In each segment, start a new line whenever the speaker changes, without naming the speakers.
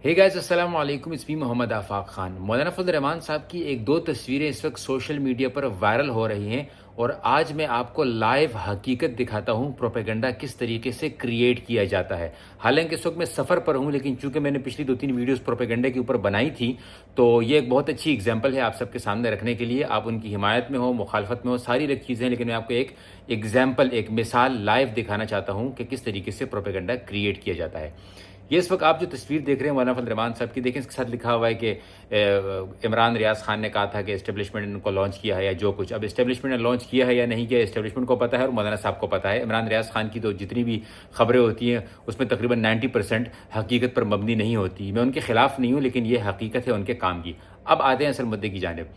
Hey guys अस्सलाम वालेकुम, it's me Mohammad आफाक खान। मौलाना फजल रहमान साहब की एक दो तस्वीरें इस वक्त सोशल मीडिया पर वायरल हो रही हैं और आज मैं आपको लाइव हकीकत दिखाता हूं प्रोपेगेंडा किस तरीके से क्रिएट किया जाता है। हालांकि इस वक्त मैं सफ़र पर हूं, लेकिन चूंकि मैंने पिछली 2-3 वीडियोस प्रोपेगेंडा के ऊपर बनाई थी, तो ये एक बहुत अच्छी एग्जांपल है आप सबके सामने रखने के लिए। आप उनकी हिमायत में हो, मुखालफत में हो, सारी अलग चीज़ें हैं, लेकिन मैं आपको एक एग्जाम्पल, एक मिसाल लाइव दिखाना चाहता हूँ कि किस तरीके से प्रोपेगेंडा क्रिएट किया जाता है। ये इस वक्त आप जो तस्वीर देख रहे हैं मौलाना फजल रहमान साहब की, देखें इसके साथ लिखा हुआ है कि इमरान रियाज खान ने कहा था कि एस्टेब्लिशमेंट ने इनको लॉन्च किया है या जो कुछ। अब एस्टेब्लिशमेंट ने लॉन्च किया है या नहीं किया, एस्टेब्लिशमेंट को पता है और मौलाना साहब को पता है। इमरान रियाज खान की तो जितनी भी खबरें होती हैं उसमें तकरीबन 90% हकीकत पर मबनी नहीं होती। मैं उनके खिलाफ नहीं हूँ, लेकिन ये हकीकत है उनके काम की। अब आते हैं असल मुद्दे की जानिब।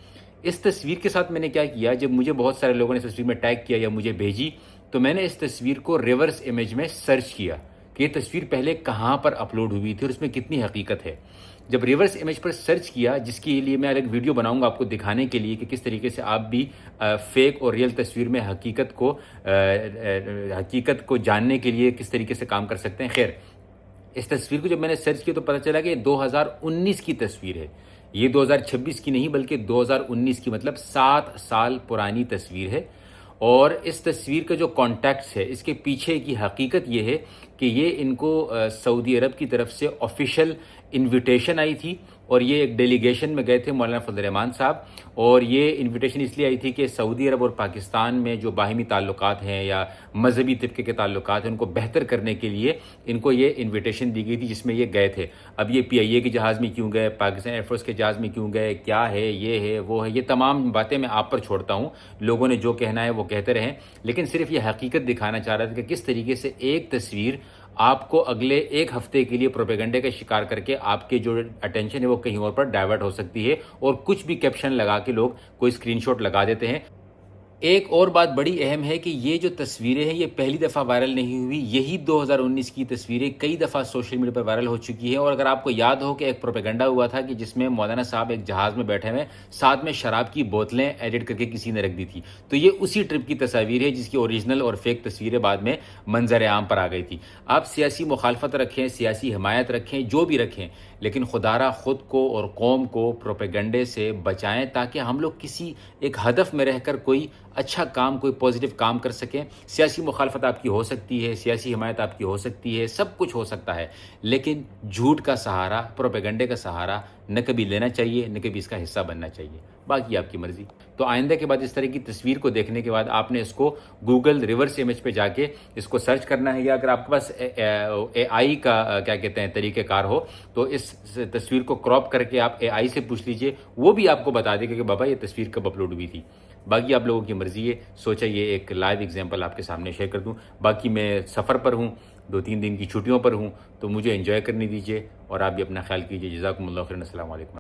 इस तस्वीर के साथ मैंने क्या किया, जब मुझे बहुत सारे लोगों ने इस तस्वीर में टैग किया या मुझे भेजी, तो मैंने इस तस्वीर को रिवर्स इमेज में सर्च किया कि ये तस्वीर पहले कहाँ पर अपलोड हुई थी और इसमें कितनी हकीकत है। जब रिवर्स इमेज पर सर्च किया, जिसके लिए मैं अलग वीडियो बनाऊंगा आपको दिखाने के लिए कि किस तरीके से आप भी फेक और रियल तस्वीर में हकीकत को जानने के लिए किस तरीके से काम कर सकते हैं। खैर, इस तस्वीर को जब मैंने सर्च किया तो पता चला कि 2019 की तस्वीर है। ये 2026 की नहीं बल्कि 2019 की, मतलब 7 साल पुरानी तस्वीर है। और इस तस्वीर का जो कॉन्टेक्स्ट है, इसके पीछे की हकीकत ये है कि ये इनको सऊदी अरब की तरफ से ऑफिशियल इनविटेशन आई थी और ये एक डेलीगेशन में गए थे मौलाना फजल रहमान साहब। और ये इनविटेशन इसलिए आई थी कि सऊदी अरब और पाकिस्तान में जो बाहिमी ताल्लुकात हैं या मजहबी तबके के ताल्लुकात हैं उनको बेहतर करने के लिए इनको ये इनविटेशन दी गई थी, जिसमें ये गए थे। अब ये PIA के जहाज़ में क्यों गए, पाकिस्तान एयरफोर्स के जहाज़ में क्यों गए, क्या है, ये है, वो है, ये तमाम बातें मैं आप पर छोड़ता हूँ। लोगों ने जो कहना है वो कहते रहें, लेकिन सिर्फ ये हकीकत दिखाना चाह रहा था कि किस तरीके से एक तस्वीर आपको अगले एक हफ्ते के लिए प्रोपेगेंडे का शिकार करके आपके जो अटेंशन है वो कहीं और पर डाइवर्ट हो सकती है और कुछ भी कैप्शन लगा के लोग कोई स्क्रीनशॉट लगा देते हैं। एक और बात बड़ी अहम है कि ये जो तस्वीरें हैं ये पहली दफ़ा वायरल नहीं हुई। यही 2019 की तस्वीरें कई दफ़ा सोशल मीडिया पर वायरल हो चुकी हैं। और अगर आपको याद हो कि एक प्रोपेगेंडा हुआ था कि जिसमें मौलाना साहब एक जहाज़ में बैठे हुए, साथ में शराब की बोतलें एडिट करके किसी ने रख दी थी, तो ये उसी ट्रिप की तस्वीर है जिसकी ओरिजिनल और फेक तस्वीरें बाद में मंजर आम पर आ गई थी। आप सियासी मुखालफत रखें, सियासी हिमायत रखें, जो भी रखें, लेकिन खुदारा ख़ुद को और कौम को प्रोपेगेंडे से बचाएं, ताकि हम लोग किसी एक हदफ में रहकर कोई अच्छा काम, कोई पॉजिटिव काम कर सकें। सियासी मुखालफत आपकी हो सकती है, सियासी हिमायत आपकी हो सकती है, सब कुछ हो सकता है, लेकिन झूठ का सहारा, प्रोपेगेंडे का सहारा न कभी लेना चाहिए, न कभी इसका हिस्सा बनना चाहिए। बाकी आपकी मर्ज़ी। तो आइंदा के बाद इस तरह की तस्वीर को देखने के बाद आपने इसको गूगल रिवर्स इमेज पे जाके इसको सर्च करना है, या अगर आपके पास AI का क्या कहते हैं तरीक़ेकार हो, तो इस तस्वीर को क्रॉप करके आप AI से पूछ लीजिए, वो भी आपको बता देगा कि बाबा ये तस्वीर कब अपलोड हुई थी। बाकी आप लोगों की मर्ज़ी है। सोचा ये एक लाइव एग्जांपल आपके सामने शेयर कर दूं। बाकी मैं सफ़र पर हूं, 2-3 दिन की छुट्टियों पर हूं, तो मुझे एंजॉय करने दीजिए और आप भी अपना ख्याल कीजिए। जज़ाकुमुल्लाह खैरन। अस्सलाम वालेकुम।